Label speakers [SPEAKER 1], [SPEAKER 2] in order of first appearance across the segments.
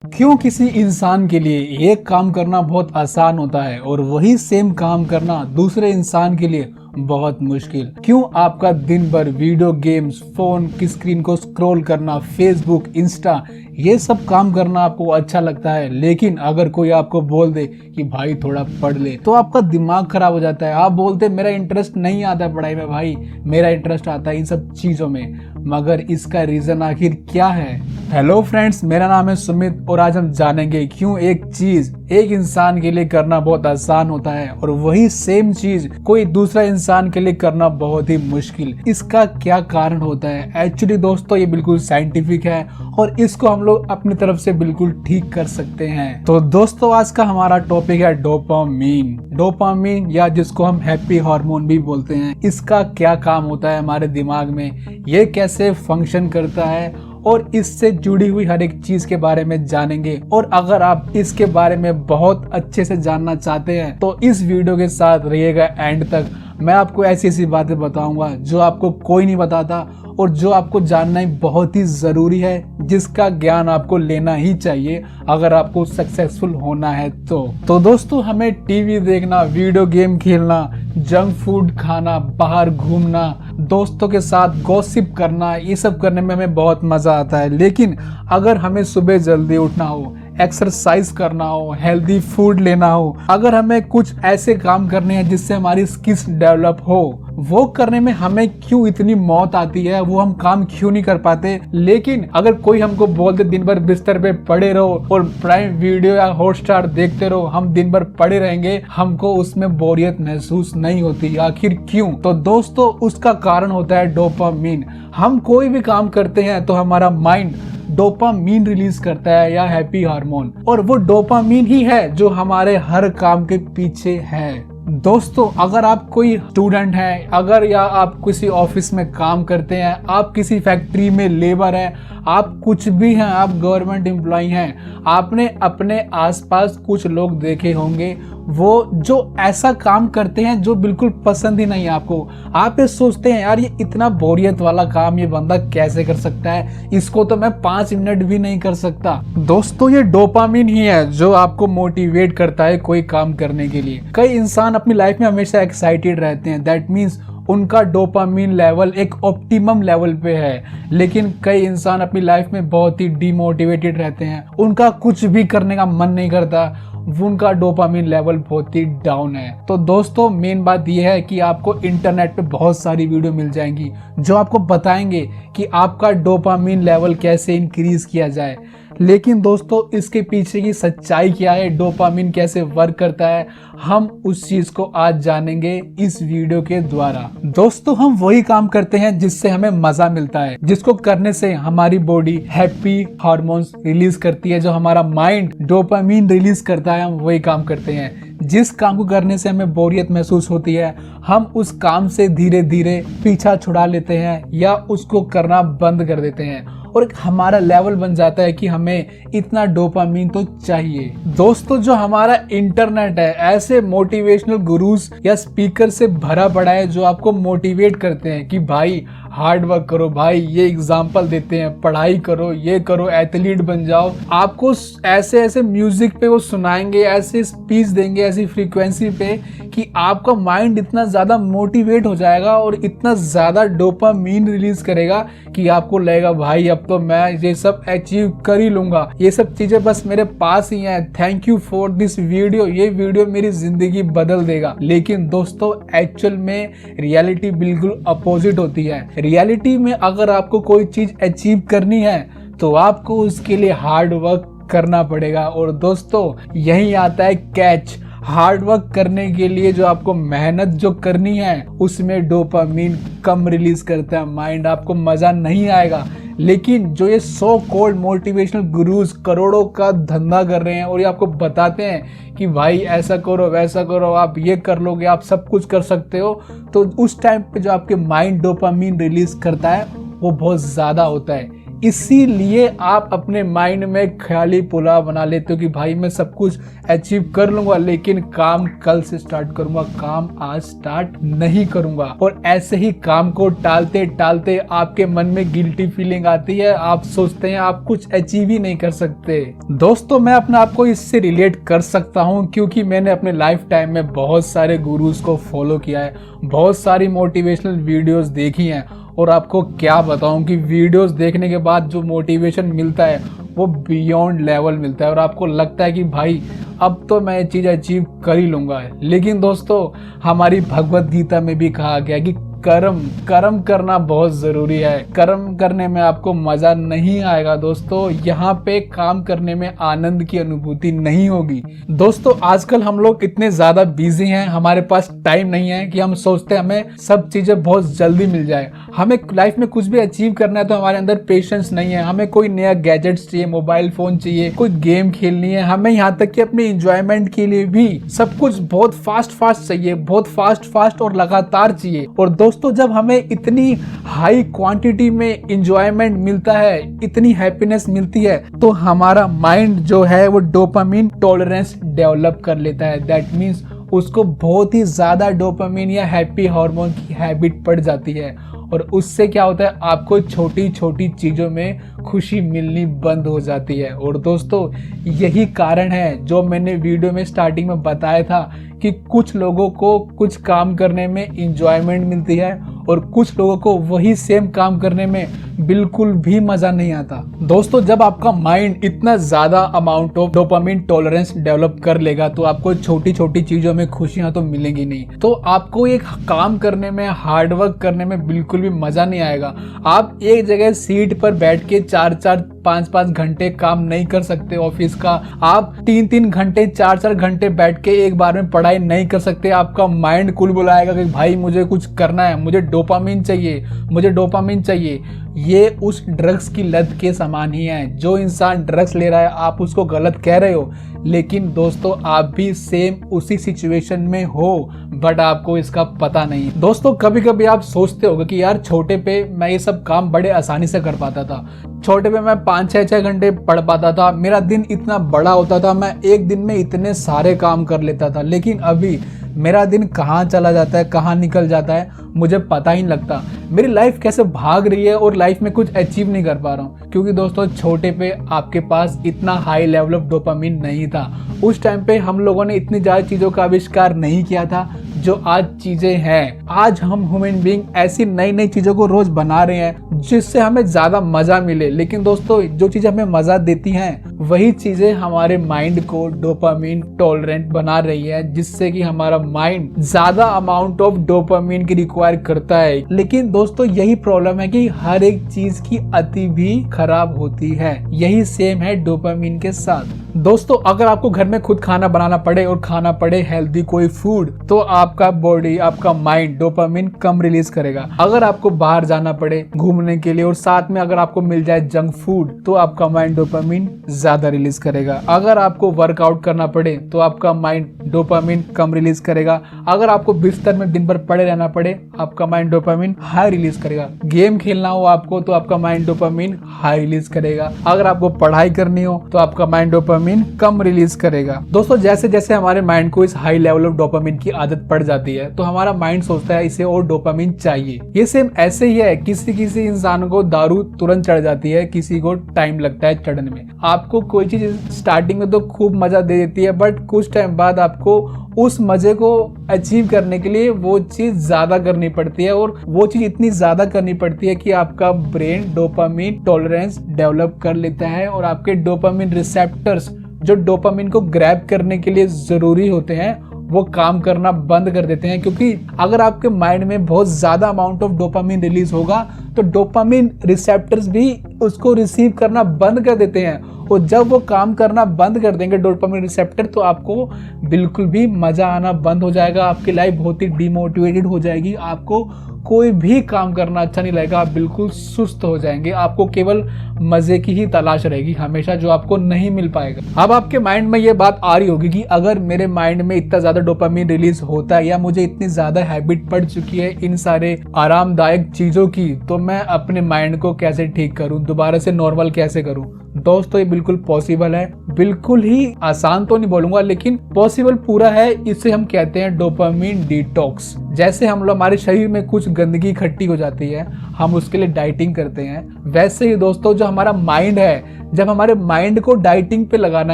[SPEAKER 1] क्यों किसी इंसान के लिए एक काम करना बहुत आसान होता है और वही सेम काम करना दूसरे इंसान के लिए बहुत मुश्किल। क्यों आपका दिन भर वीडियो गेम्स, फोन की स्क्रीन को स्क्रॉल करना, फेसबुक, इंस्टा ये सब काम करना आपको अच्छा लगता है, लेकिन अगर कोई आपको बोल दे कि भाई थोड़ा पढ़ ले तो आपका दिमाग खराब हो जाता है। आप बोलते मेरा इंटरेस्ट नहीं आता पढ़ाई में, भाई मेरा इंटरेस्ट आता है इन सब चीजों में। मगर इसका रीजन आखिर क्या है? हेलो फ्रेंड्स, मेरा नाम है सुमित और आज हम जानेंगे क्यों एक चीज एक इंसान के लिए करना बहुत आसान होता है और वही सेम चीज कोई दूसरा इंसान के लिए करना बहुत ही मुश्किल। इसका क्या कारण होता है? एक्चुअली दोस्तों ये बिल्कुल साइंटिफिक है और इसको हम लोग अपनी तरफ से बिल्कुल ठीक कर सकते हैं। तो दोस्तों आज का हमारा टॉपिक है डोपामीन। डोपामीन या जिसको हम हैप्पी हार्मोन भी बोलते हैं, इसका क्या काम होता है हमारे दिमाग में, ये कैसे फंक्शन करता है और इससे जुड़ी हुई हर एक चीज के बारे में जानेंगे। और अगर आप इसके बारे में बहुत अच्छे से जानना चाहते हैं तो इस वीडियो के साथ रहिएगा एंड तक। मैं आपको ऐसी ऐसी बातें बताऊंगा जो आपको कोई नहीं बताता और जो आपको जानना ही बहुत ही जरूरी है, जिसका ज्ञान आपको लेना ही चाहिए अगर आपको सक्सेसफुल होना है। तो दोस्तों हमें टीवी देखना, वीडियो गेम खेलना, जंक फूड खाना, बाहर घूमना, दोस्तों के साथ गॉसिप करना, ये सब करने में हमें बहुत मजा आता है। लेकिन अगर हमें सुबह जल्दी उठना हो, एक्सरसाइज करना हो, हेल्दी फूड लेना हो, अगर हमें कुछ ऐसे काम करने हैं जिससे हमारी स्किल्स डेवलप हो, वो करने में हमें क्यों इतनी मौत आती है, वो हम काम क्यों नहीं कर पाते? लेकिन अगर कोई हमको बोल दे दिन भर बिस्तर पे पड़े रहो और प्राइम वीडियो या हॉटस्टार देखते रहो, हम दिन भर पड़े रहेंगे, हमको उसमें बोरियत महसूस नहीं होती। आखिर क्यों? तो दोस्तों उसका कारण होता है डोपामीन। हम कोई भी काम करते हैं तो हमारा माइंड डोपामीन रिलीज करता है या हैप्पी हार्मोन, और वो डोपामीन ही है जो हमारे हर काम के पीछे है। दोस्तों अगर आप कोई स्टूडेंट हैं, अगर या आप किसी ऑफिस में काम करते हैं, आप किसी फैक्ट्री में लेबर हैं, आप कुछ भी हैं, आप गवर्नमेंट एम्प्लॉय हैं, आपने अपने आसपास कुछ लोग देखे होंगे वो जो ऐसा काम करते हैं जो बिल्कुल पसंद ही नहीं है आपको। आप ये सोचते हैं यार ये इतना बोरियत वाला काम ये बंदा कैसे कर सकता है, इसको तो मैं 5 मिनट भी नहीं कर सकता। दोस्तों ये डोपामीन ही है जो आपको मोटिवेट करता है कोई काम करने के लिए। कई इंसान अपनी लाइफ में हमेशा एक्साइटेड रहते हैं, दैट मीन्स उनका डोपामीन लेवल एक ऑप्टिमम लेवल पे है। लेकिन कई इंसान अपनी लाइफ में बहुत ही डिमोटिवेटेड रहते हैं, उनका कुछ भी करने का मन नहीं करता, उनका डोपामीन लेवल बहुत ही डाउन है। तो दोस्तों मेन बात यह है कि आपको इंटरनेट पे बहुत सारी वीडियो मिल जाएंगी जो आपको बताएंगे कि आपका डोपामीन लेवल कैसे इंक्रीज किया जाए। लेकिन दोस्तों इसके पीछे की सच्चाई क्या है, डोपामीन कैसे वर्क करता है, हम उस चीज को आज जानेंगे इस वीडियो के द्वारा। दोस्तों हम वही काम करते हैं जिससे हमें मजा मिलता है, जिसको करने से हमारी बॉडी हैप्पी हार्मोन्स रिलीज करती है, जो हमारा माइंड डोपामीन रिलीज करता है, हम वही काम करते हैं। जिस काम को करने से हमें बोरियत महसूस होती है, हम उस काम से धीरे धीरे पीछा छुड़ा लेते हैं या उसको करना बंद कर देते हैं और एक हमारा लेवल बन जाता है कि हमें इतना डोपामीन तो चाहिए। दोस्तों जो हमारा इंटरनेट है ऐसे मोटिवेशनल गुरुज या स्पीकर से भरा पड़ा है जो आपको मोटिवेट करते हैं कि भाई हार्ड वर्क करो, भाई ये एग्जाम्पल देते हैं, पढ़ाई करो, ये करो, एथलीट बन जाओ। आपको ऐसे ऐसे म्यूजिक पे वो सुनाएंगे, ऐसे स्पीच देंगे ऐसी फ्रीक्वेंसी पे कि आपका माइंड इतना ज्यादा मोटिवेट हो जाएगा और इतना ज्यादा डोपामीन रिलीज करेगा कि आपको लगेगा भाई अब तो मैं ये सब अचीव कर ही लूंगा, ये सब चीजें बस मेरे पास ही हैं, thank you for this video, ये वीडियो मेरी जिंदगी बदल देगा। लेकिन दोस्तों एक्चुअल में रियलिटी बिल्कुल अपोजिट होती है। रियलिटी में अगर आपको कोई चीज अचीव करनी है तो आपको उसके लिए हार्ड वर्क करना पड़ेगा। और दोस्तों यही आता है कैच, हार्ड वर्क करने के लिए जो आपको मेहनत जो करनी है उसमें डोपामीन कम रिलीज करता है माइंड, आपको मजा नहीं आएगा। लेकिन जो ये सो कॉल्ड मोटिवेशनल गुरुज करोड़ों का धंधा कर रहे हैं और ये आपको बताते हैं कि भाई ऐसा करो वैसा करो, आप ये कर लोगे, आप सब कुछ कर सकते हो, तो उस टाइम पे जो आपके माइंड डोपामीन रिलीज करता है वो बहुत ज्यादा होता है। इसीलिए आप अपने माइंड में ख्याली पुलाव बना लेते हो कि भाई मैं सब कुछ अचीव कर लूंगा, लेकिन काम कल से स्टार्ट करूंगा, काम आज स्टार्ट नहीं करूंगा। और ऐसे ही काम को टालते टालते आपके मन में गिल्टी फीलिंग आती है, आप सोचते हैं आप कुछ अचीव ही नहीं कर सकते। दोस्तों मैं अपने आप को इससे रिलेट कर सकता हूं, क्योंकि मैंने अपने लाइफ टाइम में बहुत सारे गुरुज को फॉलो किया है, बहुत सारी मोटिवेशनल वीडियोस देखी हैं, और आपको क्या बताऊं कि वीडियोस देखने के बाद जो मोटिवेशन मिलता है वो बियॉन्ड लेवल मिलता है, और आपको लगता है कि भाई अब तो मैं ये चीज़ अचीव कर ही लूंगा। लेकिन दोस्तों हमारी भगवत गीता में भी कहा गया कि कर्म करना बहुत जरूरी है। कर्म करने में आपको मजा नहीं आएगा दोस्तों, यहाँ पे काम करने में आनंद की अनुभूति नहीं होगी। दोस्तों आजकल हम लोग इतने ज्यादा बिजी हैं, हमारे पास टाइम नहीं है कि हम सोचते हैं हमें सब चीजें बहुत जल्दी मिल जाए। हमें लाइफ में कुछ भी अचीव करना है तो हमारे अंदर पेशेंस नहीं है, हमें कोई नया गैजेट्स चाहिए, मोबाइल फोन चाहिए, कोई गेम खेलनी है, हमें यहाँ तक कि अपने इंजॉयमेंट के लिए भी सब कुछ बहुत फास्ट चाहिए, बहुत फास्ट और लगातार चाहिए। और दोस्तों जब हमें इतनी हाई क्वांटिटी में इंजॉयमेंट मिलता है, इतनी हैप्पीनेस मिलती है, तो हमारा माइंड जो है वो डोपामिन टॉलरेंस डेवलप कर लेता है। दैट मीन्स उसको बहुत ही ज्यादा डोपामिन या हैप्पी हार्मोन की हैबिट पड़ जाती है, और उससे क्या होता है आपको छोटी छोटी चीजों में खुशी मिलनी बंद हो जाती है। और दोस्तों यही कारण है जो मैंने वीडियो में स्टार्टिंग में बताया था कि कुछ लोगों को कुछ काम करने में इंजॉयमेंट मिलती है और कुछ लोगों को वही सेम काम करने में बिल्कुल भी मजा नहीं आता। दोस्तों जब आपका माइंड इतना ज्यादा amount of dopamine tolerance develop कर लेगा तो आपको छोटी छोटी चीजों में खुशियां तो मिलेंगी नहीं, तो आपको एक काम करने में, हार्डवर्क करने में बिल्कुल भी मजा नहीं आएगा। आप एक जगह सीट पर बैठ के 4-4, 5-5 घंटे काम नहीं कर सकते ऑफिस का, आप 3-3 घंटे, 4-4 घंटे बैठ के एक बार में पढ़ाई नहीं कर सकते। आपका माइंड कुल बुलाएगा कि भाई मुझे कुछ करना है, मुझे डोपामिन चाहिए, मुझे डोपामिन चाहिए। ये उस ड्रग्स की लत के समान ही है। जो इंसान ड्रग्स ले रहा है आप उसको गलत कह रहे हो, लेकिन दोस्तों आप भी सेम उसी सिचुएशन में हो, बट आपको इसका पता नहीं। दोस्तों कभी कभी आप सोचते होगे कि यार छोटे पे मैं ये सब काम बड़े आसानी से कर पाता था, छोटे पे मैं 5-6 घंटे पढ़ पाता था, मेरा दिन इतना बड़ा होता था, मैं एक दिन में इतने सारे काम कर लेता था। लेकिन अभी मेरा दिन कहाँ चला जाता है, कहाँ निकल जाता है, मुझे पता ही नहीं लगता। मेरी लाइफ कैसे भाग रही है और लाइफ में कुछ अचीव नहीं कर पा रहा हूँ, क्योंकि दोस्तों छोटे पे आपके पास इतना हाई लेवल ऑफ डोपामिन नहीं था। उस टाइम पे हम लोगों ने इतनी ज्यादा चीजों का आविष्कार नहीं किया था जो आज चीजें हैं। आज हम ह्यूमन बीइंग ऐसी नई नई चीजों को रोज बना रहे हैं जिससे हमें ज्यादा मजा मिले। लेकिन दोस्तों जो चीजें हमें मजा देती हैं वही चीजें हमारे माइंड को डोपामिन टॉलरेंट बना रही है, जिससे कि हमारा माइंड ज्यादा अमाउंट ऑफ डोपामिन की रिक्वायर करता है। लेकिन दोस्तों यही प्रॉब्लम है कि हर एक चीज की अति भी खराब होती है। यही सेम है डोपामिन के साथ। दोस्तों अगर आपको घर में खुद खाना बनाना पड़े और खाना पड़े हेल्दी कोई फूड, तो आपका बॉडी, आपका माइंड डोपामिन कम रिलीज करेगा। अगर आपको बाहर जाना पड़े घूमने के लिए और साथ में अगर आपको मिल जाए जंक फूड, तो आपका माइंड डोपामिन ज्यादा रिलीज करेगा। अगर आपको वर्कआउट करना पड़े तो आपका माइंड डोपामिन कम रिलीज करेगा। अगर आपको बिस्तर में दिन भर पड़े रहना पड़े, आपका माइंड डोपामिन हाई रिलीज करेगा। गेम खेलना हो आपको तो आपका माइंड डोपामिन हाई रिलीज करेगा। अगर आपको पढ़ाई करनी हो तो आपका माइंड डोपामिन कम रिलीज करेगा। दोस्तों जैसे जैसे हमारे माइंड को इस हाई लेवल ऑफ डोपामिन की आदत पड़ जाती है तो हमारा माइंड सोचता है इसे और डोपामिन चाहिए। ये सेम ऐसे ही है, किसी किसी इंसान को दारू तुरंत चढ़ जाती है, किसी को टाइम लगता है चढ़ने में। आपको कोई चीज स्टार्टिंग में तो खूब मजा दे देती है, बट कुछ टाइम बाद आपको उस मजे को अचीव करने के लिए वो चीज ज्यादा करनी पड़ती है, और वो चीज इतनी ज्यादा करनी पड़ती है कि आपका ब्रेन डोपामिन टॉलरेंस डेवलप कर लेता है, और आपके डोपामिन रिसेप्टर्स जो डोपामिन को ग्रैब करने के लिए जरूरी होते हैं वो काम करना बंद कर देते हैं। क्योंकि अगर आपके माइंड में बहुत ज्यादा अमाउंट ऑफ डोपामिन रिलीज होगा तो डोपामिन रिसेप्टर्स भी उसको रिसीव करना बंद कर देते हैं, और जब वो काम करना बंद कर देंगे डोपामिन रिसेप्टर, तो आपको बिल्कुल भी मजा आना बंद हो जाएगा। आपकी लाइफ बहुत ही डिमोटिवेटेड हो जाएगी, आपको कोई भी काम करना अच्छा नहीं लगेगा, आप बिल्कुल सुस्त हो जाएंगे। आपको केवल मजे की ही तलाश रहेगी हमेशा, जो आपको नहीं मिल पाएगा। अब आपके माइंड में ये बात आ रही होगी कि अगर मेरे माइंड में इतना ज्यादा डोपामिन रिलीज होता है या मुझे इतनी ज्यादा हैबिट पड़ चुकी है इन सारे आरामदायक चीजों की, तो मैं अपने माइंड को कैसे ठीक करूं। दोबारा से नॉर्मल कैसे करूं। दोस्तों ये बिल्कुल पॉसिबल है, बिल्कुल ही आसान तो नहीं बोलूंगा लेकिन पॉसिबल पूरा है। इसे हम कहते हैं डोपामिन डिटॉक्स। जैसे हम लोग हमारे शरीर में कुछ गंदगी इकट्ठी हो जाती है, हम उसके लिए डाइटिंग करते हैं, वैसे ही दोस्तों जो हमारा माइंड है, जब हमारे माइंड को डाइटिंग पे लगाना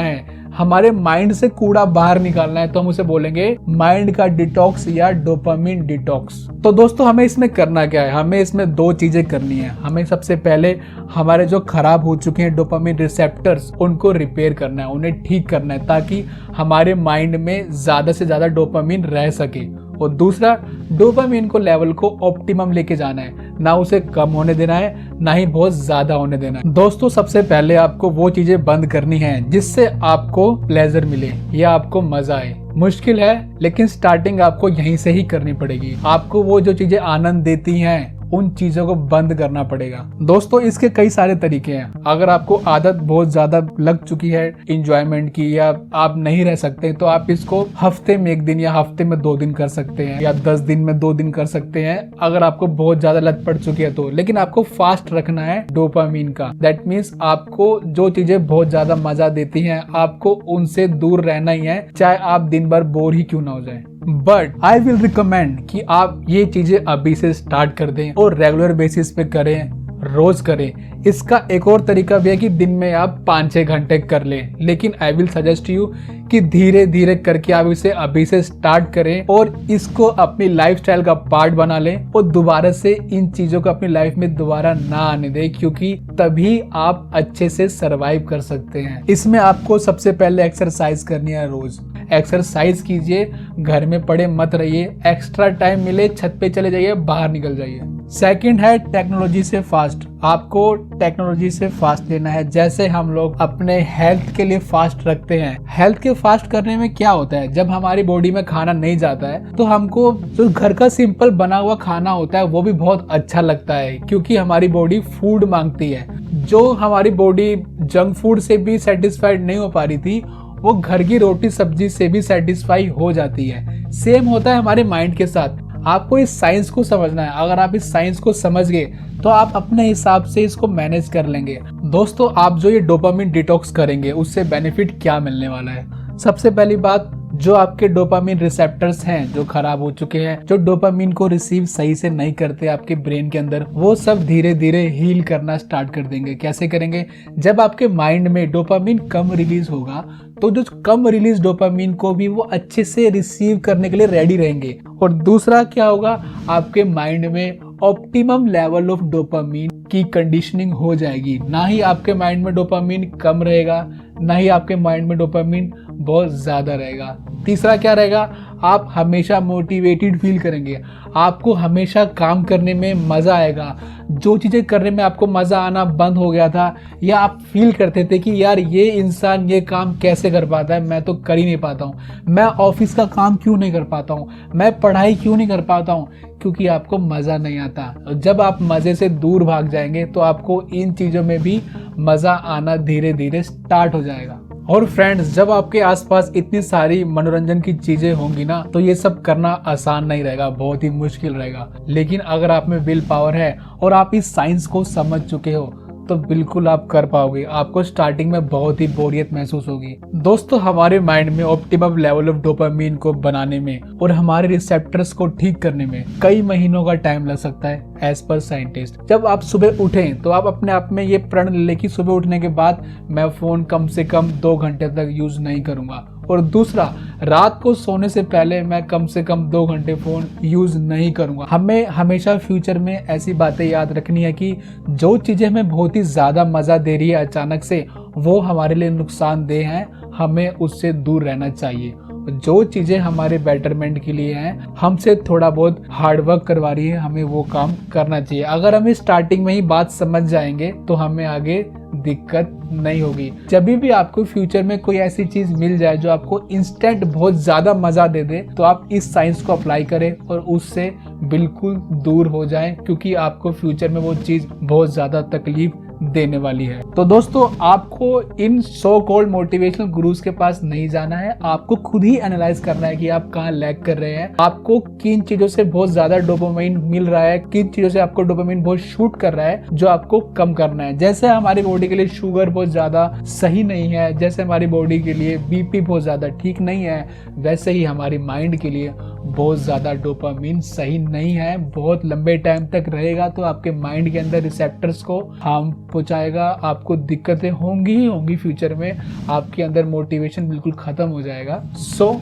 [SPEAKER 1] है, हमारे माइंड से कूड़ा बाहर निकालना है, तो हम उसे बोलेंगे माइंड का डिटॉक्स या डोपामिन डिटॉक्स। तो दोस्तों हमें इसमें करना क्या है, हमें इसमें 2 चीजें करनी है। हमें सबसे पहले हमारे जो खराब हो चुके हैं डोपामिन रिसेप्टर्स, उनको रिपेयर करना है, उन्हें ठीक करना है, ताकि हमारे माइंड में ज्यादा से ज्यादा डोपामिन रह सके। और दूसरा, डोपामिन को लेवल को ऑप्टिमम लेके जाना है, ना उसे कम होने देना है, ना ही बहुत ज्यादा होने देना है। दोस्तों सबसे पहले आपको वो चीजें बंद करनी है जिससे आपको प्लेजर मिले या आपको मजा आए। मुश्किल है लेकिन स्टार्टिंग आपको यहीं से ही करनी पड़ेगी। आपको वो जो चीजें आनंद देती हैं उन चीजों को बंद करना पड़ेगा। दोस्तों इसके कई सारे तरीके हैं। अगर आपको आदत बहुत ज्यादा लग चुकी है इंजॉयमेंट की, या आप नहीं रह सकते, तो आप इसको हफ्ते में 1 दिन या हफ्ते में 2 दिन कर सकते हैं, या 10 दिन में 2 दिन कर सकते हैं अगर आपको बहुत ज्यादा लत पड़ चुकी है तो। लेकिन आपको फास्ट रखना है डोपामिन का। दैट मीन्स आपको जो चीजें बहुत ज्यादा मजा देती हैं, आपको उनसे दूर रहना ही है, चाहे आप दिन भर बोर ही क्यों ना हो जाए। बट आई विल रिकमेंड कि आप ये चीजें अभी से स्टार्ट कर दें और रेगुलर बेसिस पे करें, रोज करें। इसका एक और तरीका भी है कि दिन में आप 5-6 घंटे कर लें, लेकिन आई विल सजेस्ट यू कि धीरे धीरे करके आप इसे अभी से स्टार्ट करें और इसको अपनी लाइफस्टाइल का पार्ट बना लें, और दोबारा से इन चीजों को अपनी लाइफ में दोबारा ना आने दें, क्योंकि तभी आप अच्छे से सरवाइव कर सकते हैं। इसमें आपको सबसे पहले एक्सरसाइज करनी है। रोज एक्सरसाइज कीजिए, घर में पड़े मत रहिए, एक्स्ट्रा टाइम मिले छत पे चले जाइए, बाहर निकल जाइए। सेकंड है टेक्नोलॉजी से फास्ट। आपको टेक्नोलॉजी से फास्ट लेना है, जैसे हम लोग अपने हेल्थ के लिए फास्ट रखते हैं। हेल्थ के फास्ट करने में क्या होता है, जब हमारी बॉडी में खाना नहीं जाता है तो हमको जो घर का सिंपल बना हुआ खाना होता है वो भी बहुत अच्छा लगता है, क्योंकि हमारी बॉडी फूड मांगती है। जो हमारी बॉडी जंक फूड से भी सेटिस्फाइड नहीं हो पा रही थी, वो घर की रोटी सब्जी से भी सेटिस्फाई हो जाती है। सेम होता है हमारे माइंड के साथ। आपको इस साइंस को समझना है। अगर आप इस साइंस को समझ गए तो आप अपने हिसाब से इसको मैनेज कर लेंगे। दोस्तों आप जो ये डोपामिन डिटॉक्स करेंगे उससे बेनिफिट क्या मिलने वाला है। सबसे पहली बात, जो आपके डोपामिन रिसेप्टर्स हैं जो खराब हो चुके हैं, जो डोपामिन को रिसीव सही से नहीं करते आपके ब्रेन के अंदर, वो सब धीरे धीरे हील करना स्टार्ट कर देंगे। कैसे करेंगे, जब आपके माइंड में डोपामिन कम रिलीज होगा तो जो कम रिलीज डोपामिन को भी वो अच्छे से रिसीव करने के लिए रेडी रहेंगे। और दूसरा क्या होगा, आपके माइंड में ऑप्टिमम लेवल ऑफ डोपामिन की कंडीशनिंग हो जाएगी। ना ही आपके माइंड में डोपामिन कम रहेगा, ना ही आपके माइंड में डोपामिन बहुत ज्यादा रहेगा। तीसरा क्या रहेगा, आप हमेशा मोटिवेटेड फील करेंगे, आपको हमेशा काम करने में मजा आएगा। जो चीजें करने में आपको मजा आना बंद हो गया था, या आप फील करते थे कि यार ये इंसान ये काम कैसे कर पाता है, मैं तो कर ही नहीं पाता हूँ, मैं ऑफिस का काम क्यों नहीं कर पाता हूँ, मैं पढ़ाई क्यों नहीं कर पाता हूँ, क्योंकि आपको मजा नहीं आता। जब आप मजे से दूर भाग जाएंगे तो आपको इन चीजों में भी मजा आना धीरे धीरे स्टार्ट हो जाएगा। और फ्रेंड्स, जब आपके आसपास इतनी सारी मनोरंजन की चीजें होंगी ना, तो ये सब करना आसान नहीं रहेगा, बहुत ही मुश्किल रहेगा। लेकिन अगर आप में विल पावर है और आप इस साइंस को समझ चुके हो तो बिल्कुल आप कर पाओगे। आपको स्टार्टिंग में बहुत ही बोरियत महसूस होगी। दोस्तों हमारे माइंड में ऑप्टिमम लेवल ऑफ डोपामिन को बनाने में और हमारे रिसेप्टर्स को ठीक करने में कई महीनों का टाइम लग सकता है एज पर साइंटिस्ट। जब आप सुबह उठें तो आप अपने आप में ये प्रण ले कि सुबह उठने के बाद मैं फोन कम से कम 2 घंटे तक यूज नहीं करूंगा। और दूसरा, रात को सोने से पहले मैं कम से कम 2 घंटे फोन यूज नहीं करूंगा। हमें हमेशा फ्यूचर में ऐसी बातें याद रखनी है कि जो चीजें हमें बहुत ही ज्यादा मजा दे रही है अचानक से, वो हमारे लिए नुकसानदेह हैं, हमें उससे दूर रहना चाहिए। जो चीजें हमारे बेटरमेंट के लिए हैं, हमसे थोड़ा बहुत हार्डवर्क करवा रही है, हमें वो काम करना चाहिए। अगर हम स्टार्टिंग में ही बात समझ जाएंगे तो हमें आगे दिक्कत नहीं होगी। जब भी आपको फ्यूचर में कोई ऐसी चीज मिल जाए जो आपको इंस्टेंट बहुत ज्यादा मजा दे दे, तो आप इस साइंस को अप्लाई करें और उससे बिल्कुल दूर हो जाएं, क्योंकि आपको फ्यूचर में वो चीज बहुत ज्यादा तकलीफ देने वाली है। तो दोस्तों आपको इन सो कॉल्ड मोटिवेशनल गुरुज के पास नहीं जाना है, आपको खुद ही एनालाइज करना है कि आप कहाँ लैग कर रहे हैं, आपको किन चीजों से बहुत ज्यादा डोपामाइन मिल रहा है, किन चीजों से आपको डोपामाइन बहुत शूट कर रहा है, जो आपको कम करना है। जैसे हमारी बॉडी के लिए शुगर बहुत ज्यादा सही नहीं है, जैसे हमारी बॉडी के लिए बीपी बहुत ज्यादा ठीक नहीं है, वैसे ही हमारी माइंड के लिए बहुत ज़्यादा डोपामिन सही नहीं है। बहुत लंबे टाइम तक रहेगा तो आपके माइंड के अंदर रिसेप्टर्स को हार्म पहुंचाएगा, आपको दिक्कतें होंगी ही होंगी फ्यूचर में, आपके अंदर मोटिवेशन बिल्कुल ख़त्म हो जाएगा। सो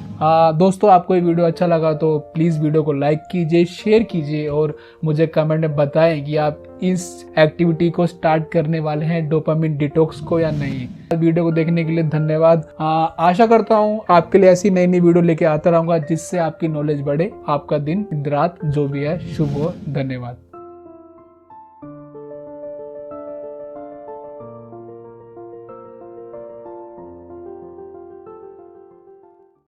[SPEAKER 1] दोस्तों आपको ये वीडियो अच्छा लगा तो प्लीज़ वीडियो को लाइक कीजिए, शेयर कीजिए और मुझे कमेंट में बताएं कि आप इस एक्टिविटी को स्टार्ट करने वाले हैं, डोपामिन डिटॉक्स को, या नहीं। वीडियो को देखने के लिए धन्यवाद। आशा करता हूँ आपके लिए ऐसी नई नई वीडियो लेके आता रहूंगा जिससे आपकी नॉलेज बढ़े, आपका दिन रात जो भी है शुभ हो। धन्यवाद।